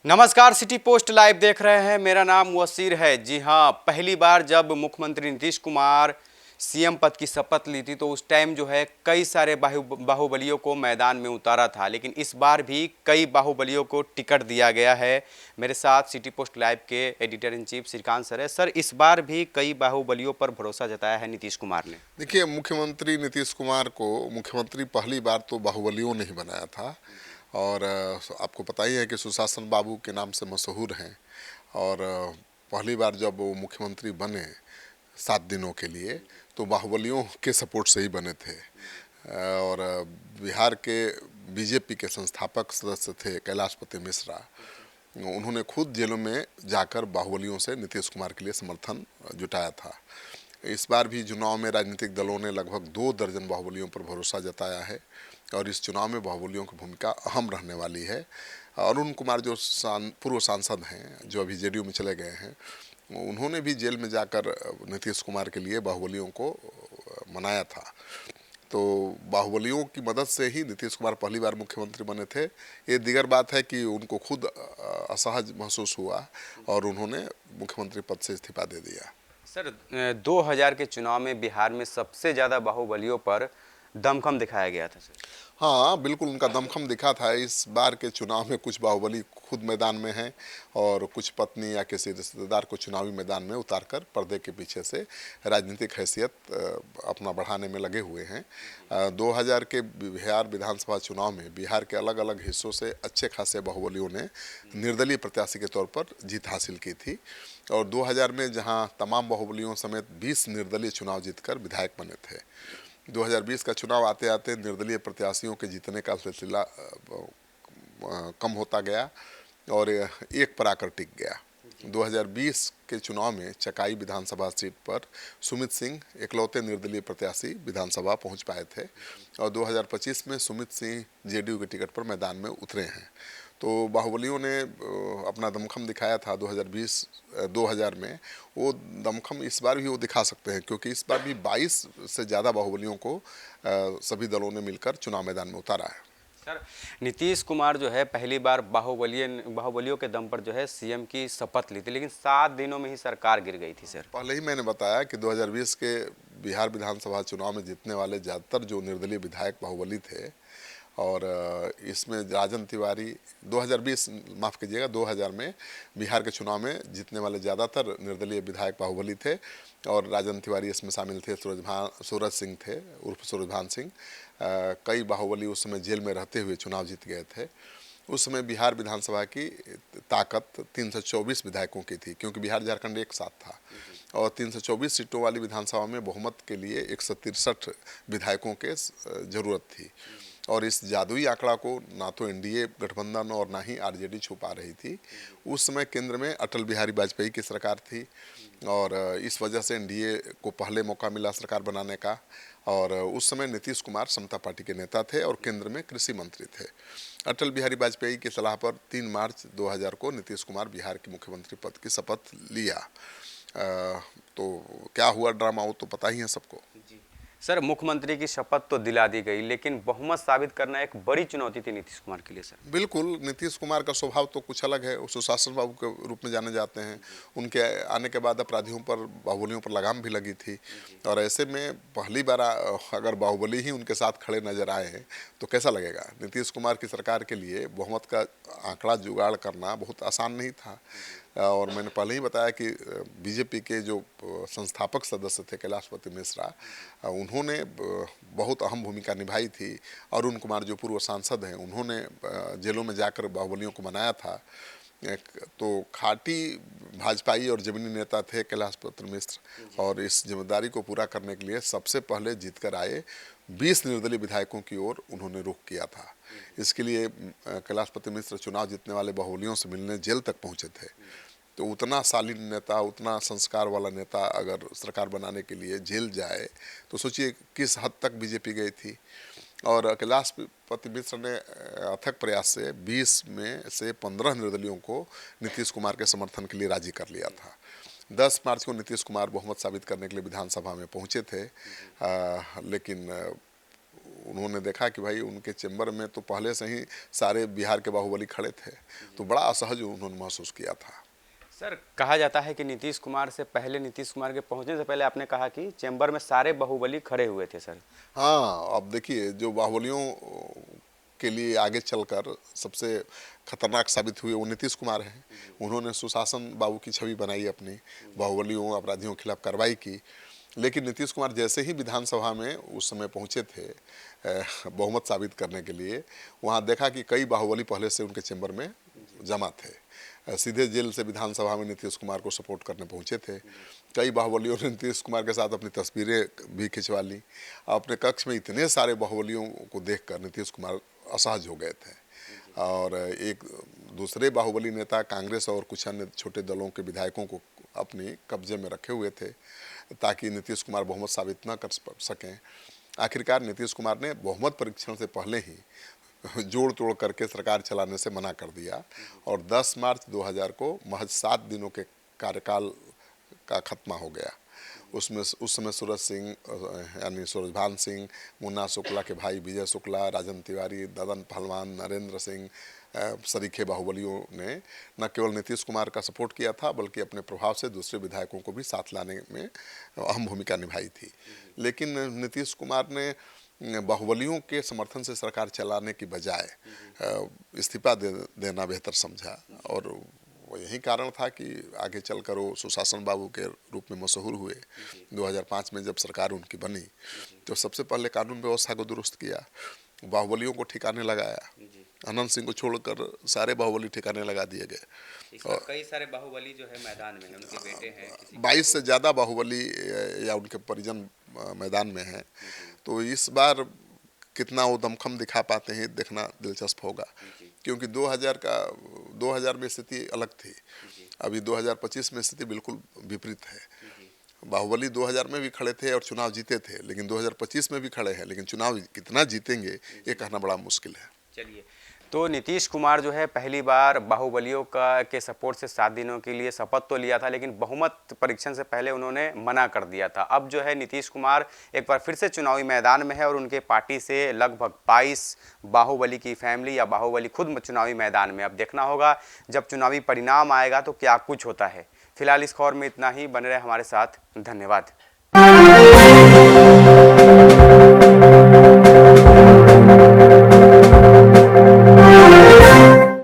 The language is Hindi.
नमस्कार, सिटी पोस्ट लाइव देख रहे हैं। मेरा नाम वसीर है। जी हाँ, पहली बार जब मुख्यमंत्री नीतीश कुमार सीएम पद की शपथ ली थी तो उस टाइम जो है कई सारे बाहुबलियों को मैदान में उतारा था, लेकिन इस बार भी कई बाहुबलियों को टिकट दिया गया है। मेरे साथ सिटी पोस्ट लाइव के editor in chief Shrikant sir है। सर, इस बार भी कई बाहुबलियों पर भरोसा जताया है नीतीश कुमार ने। देखिए, मुख्यमंत्री नीतीश कुमार को मुख्यमंत्री पहली बार तो बाहुबलियों ने ही बनाया था। और आपको पता ही है कि सुशासन बाबू के नाम से मशहूर हैं। और पहली बार जब वो मुख्यमंत्री बने 7 दिनों के लिए तो बाहुबलियों के सपोर्ट से ही बने थे। और बिहार के बीजेपी के संस्थापक सदस्य थे कैलाशपति मिश्रा। उन्होंने खुद जेलों में जाकर बाहुबलियों से नीतीश कुमार के लिए समर्थन जुटाया था। इस बार भी चुनाव में राजनीतिक दलों ने लगभग 2 दर्जन बाहुबलियों पर भरोसा जताया है और इस चुनाव में बाहुबलियों की भूमिका अहम रहने वाली है। अरुण कुमार जो पूर्व सांसद हैं, जो अभी जेडीयू में चले गए हैं, उन्होंने भी जेल में जाकर नीतीश कुमार के लिए बाहुबलियों को मनाया था। तो बाहुबलियों की मदद से ही नीतीश कुमार पहली बार मुख्यमंत्री बने थे। ये दीगर बात है कि उनको खुद असहज महसूस हुआ और उन्होंने मुख्यमंत्री पद से इस्तीफा दे दिया। सर, 2000 के चुनाव में बिहार में सबसे ज़्यादा बाहुबलियों पर दमखम दिखाया गया था सर। हाँ, बिल्कुल उनका दमखम दिखा था। इस बार के चुनाव में कुछ बाहुबली खुद मैदान में हैं और कुछ पत्नी या किसी रिश्तेदार को चुनावी मैदान में उतारकर पर्दे के पीछे से राजनीतिक हैसियत अपना बढ़ाने में लगे हुए हैं। 2000 के बिहार विधानसभा चुनाव में बिहार के अलग अलग हिस्सों से अच्छे खासे बाहुबलियों ने निर्दलीय प्रत्याशी के तौर पर जीत हासिल की थी। और 2000 में जहाँ तमाम बाहुबलियों समेत 20 निर्दलीय चुनाव जीतकर विधायक बने थे, 2020 का चुनाव आते आते निर्दलीय प्रत्याशियों के जीतने का सिलसिला कम होता गया और एक पर आकर टिक गया। 2020 के चुनाव में चकाई विधानसभा सीट पर सुमित सिंह इकलौते निर्दलीय प्रत्याशी विधानसभा पहुंच पाए थे और 2025 में सुमित सिंह जेडीयू के टिकट पर मैदान में उतरे हैं। तो बाहुबलियों ने अपना दमखम दिखाया था 2000 में। वो दमखम इस बार भी वो दिखा सकते हैं, क्योंकि इस बार भी 22 से ज़्यादा बाहुबलियों को सभी दलों ने मिलकर चुनाव मैदान में उतारा है। सर, नीतीश कुमार जो है पहली बार बाहुबलियों के दम पर जो है सीएम की शपथ ली थी, लेकिन 7 दिनों में ही सरकार गिर गई थी सर। पहले ही मैंने बताया कि 2020 के बिहार विधानसभा चुनाव में जीतने वाले ज़्यादातर जो निर्दलीय विधायक बाहुबली थे। और इसमें राजन तिवारी 2020 माफ़ कीजिएगा 2000 में बिहार के चुनाव में जीतने वाले ज़्यादातर निर्दलीय विधायक बाहुबली थे और राजन तिवारी इसमें शामिल थे। सूरज सिंह थे उर्फ सूरजभान सिंह। कई बाहुबली उस समय जेल में रहते हुए चुनाव जीत गए थे। उस समय बिहार विधानसभा की ताकत 324 विधायकों की थी, क्योंकि बिहार झारखंड एक साथ था और 324 सीटों वाली विधानसभा में बहुमत के लिए 163 विधायकों के ज़रूरत थी। और इस जादुई आंकड़ा को ना तो एनडीए गठबंधन और ना ही आरजेडी छू पा रही थी। उस समय केंद्र में अटल बिहारी वाजपेयी की सरकार थी और इस वजह से एनडीए को पहले मौका मिला सरकार बनाने का। और उस समय नीतीश कुमार समता पार्टी के नेता थे और केंद्र में कृषि मंत्री थे। अटल बिहारी वाजपेयी की सलाह पर 3 मार्च 2000 को नीतीश कुमार बिहार के मुख्यमंत्री पद की शपथ लिया। तो क्या हुआ ड्रामा वो तो पता ही है सबको। सर, मुख्यमंत्री की शपथ तो दिला दी गई, लेकिन बहुमत साबित करना एक बड़ी चुनौती थी नीतीश कुमार के लिए सर। बिल्कुल, नीतीश कुमार का स्वभाव तो कुछ अलग है। वो सुशासन बाबू के रूप में जाने जाते हैं। उनके आने के बाद अपराधियों पर, बाहुबलियों पर लगाम भी लगी थी और ऐसे में पहली बार अगर बाहुबली ही उनके साथ खड़े नजर आए हैं तो कैसा लगेगा। नीतीश कुमार की सरकार के लिए बहुमत का आंकड़ा जुगाड़ करना बहुत आसान नहीं था। और मैंने पहले ही बताया कि बीजेपी के जो संस्थापक सदस्य थे कैलाशपति मिश्रा, उन्होंने बहुत अहम भूमिका निभाई थी। अरुण कुमार जो पूर्व सांसद हैं, उन्होंने जेलों में जाकर बाहुबलियों को मनाया था। तो खाटी भाजपाई और जमीनी नेता थे कैलाशपति मिश्र और इस जिम्मेदारी को पूरा करने के लिए सबसे पहले जीतकर आए 20 निर्दलीय विधायकों की ओर उन्होंने रुख किया था। इसके लिए कैलाशपति मिश्र चुनाव जीतने वाले बाहुबलियों से मिलने जेल तक पहुंचे थे। तो उतना शालीन नेता, उतना संस्कार वाला नेता अगर सरकार बनाने के लिए जेल जाए तो सोचिए किस हद तक बीजेपी गई थी। और कैलाशपति मिश्र ने अथक प्रयास से 20 में से 15 निर्दलियों को नीतीश कुमार के समर्थन के लिए राजी कर लिया था। 10 मार्च को नीतीश कुमार बहुमत साबित करने के लिए विधानसभा में पहुंचे थे, लेकिन उन्होंने देखा कि भाई उनके चेंबर में तो पहले से ही सारे बिहार के बाहुबली खड़े थे, तो बड़ा असहज उन्होंने महसूस किया था। सर, कहा जाता है कि नीतीश कुमार से पहले, नीतीश कुमार के पहुंचने से पहले आपने कहा कि चैम्बर में सारे बाहुबली खड़े हुए थे सर। हाँ, अब देखिए जो बाहुबलियों के लिए आगे चलकर सबसे खतरनाक साबित हुए वो नीतीश कुमार हैं। उन्होंने सुशासन बाबू की छवि बनाई, अपनी बाहुबलियों अपराधियों के खिलाफ कार्रवाई की। लेकिन नीतीश कुमार जैसे ही विधानसभा में उस समय पहुंचे थे बहुमत साबित करने के लिए, वहां देखा कि कई बाहुबली पहले से उनके चैम्बर में जमा थे। सीधे जेल से विधानसभा में नीतीश कुमार को सपोर्ट करने पहुंचे थे। कई बाहुबलियों ने नीतीश कुमार के साथ अपनी तस्वीरें भी खिंचवा ली। अपने कक्ष में इतने सारे बाहुबलियों को देखकर नीतीश कुमार असहज हो गए थे और एक दूसरे बाहुबली नेता कांग्रेस और कुछ अन्य छोटे दलों के विधायकों को अपने कब्जे में रखे हुए थे ताकि नीतीश कुमार बहुमत साबित न कर सकें। आखिरकार नीतीश कुमार ने बहुमत परीक्षण से पहले ही जोड़ तोड़ करके सरकार चलाने से मना कर दिया और 10 मार्च 2000 को महज 7 दिनों के कार्यकाल का खत्मा हो गया। उसमें उस समय सूरज सिंह यानी सूरजभान सिंह, मुन्ना शुक्ला के भाई विजय शुक्ला, राजन तिवारी, ददन पहलवान, नरेंद्र सिंह सरीखे बाहुबलियों ने न केवल नीतीश कुमार का सपोर्ट किया था बल्कि अपने प्रभाव से दूसरे विधायकों को भी साथ लाने में अहम भूमिका निभाई थी। लेकिन नीतीश कुमार ने बाहुबलियों के समर्थन से सरकार चलाने की बजाय इस्तीफा देना बेहतर समझा और यही कारण था कि आगे चलकर वो सुशासन बाबू के रूप में मशहूर हुए। 2005 में जब सरकार उनकी बनी तो सबसे पहले कानून व्यवस्था को दुरुस्त किया, बाहुबलियों को ठिकाने लगाया। अनंत सिंह को छोड़कर सारे बाहुबली ठिकाने लगा दिए गए और कई सारे बाहुबली जो है मैदान में हैं, उनके बेटे हैं। 22 से ज़्यादा बाहुबली या उनके परिजन मैदान में हैं। तो इस बार कितना वो दमखम दिखा पाते हैं देखना दिलचस्प होगा, क्योंकि 2000 में स्थिति अलग थी, अभी 2025 में स्थिति बिल्कुल विपरीत है। बाहुबली 2000 में भी खड़े थे और चुनाव जीते थे, लेकिन 2025 में भी खड़े हैं, लेकिन चुनाव कितना जीतेंगे ये कहना बड़ा मुश्किल है। चलिए, तो नीतीश कुमार जो है पहली बार बाहुबलियों के सपोर्ट से 7 दिनों के लिए शपथ तो लिया था, लेकिन बहुमत परीक्षण से पहले उन्होंने मना कर दिया था। अब जो है नीतीश कुमार एक बार फिर से चुनावी मैदान में है और उनके पार्टी से लगभग 22 बाहुबली की फैमिली या बाहुबली खुद चुनावी मैदान में। अब देखना होगा जब चुनावी परिणाम आएगा तो क्या कुछ होता है। फिलहाल इस खबर में इतना ही, बने रहे हमारे साथ, धन्यवाद।